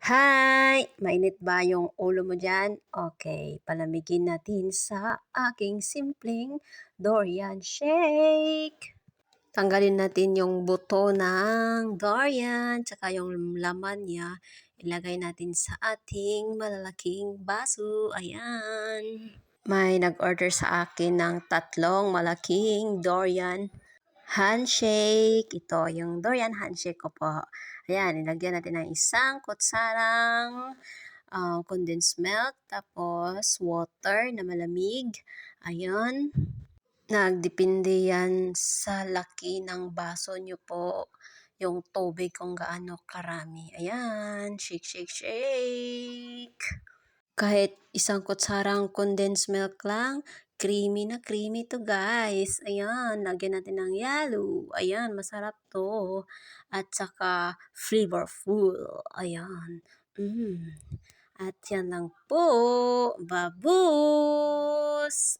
Hi! Mainit ba yung ulo mo diyan? Okay, palamigin natin sa aking simpleng durian shake. Tanggalin natin yung buto ng durian, tsaka yung laman niya. Ilagay natin sa ating malalaking baso. Ayan. May nag-order sa akin ng tatlong malaking durian handshake. Ito, yung durian handshake ko po. Ayan, nilagyan natin ng isang kutsarang condensed milk, tapos water na malamig. Ayan. Nagdepende yan sa laki ng baso nyo po, yung tubig kung gaano karami. Ayan, shake, shake, shake. Kahit isang kutsarang condensed milk lang, creamy na creamy to guys. Ayan, lagyan natin ng yellow. Ayan, masarap to. At saka flavorful. Ayan. At yan lang po. Babus!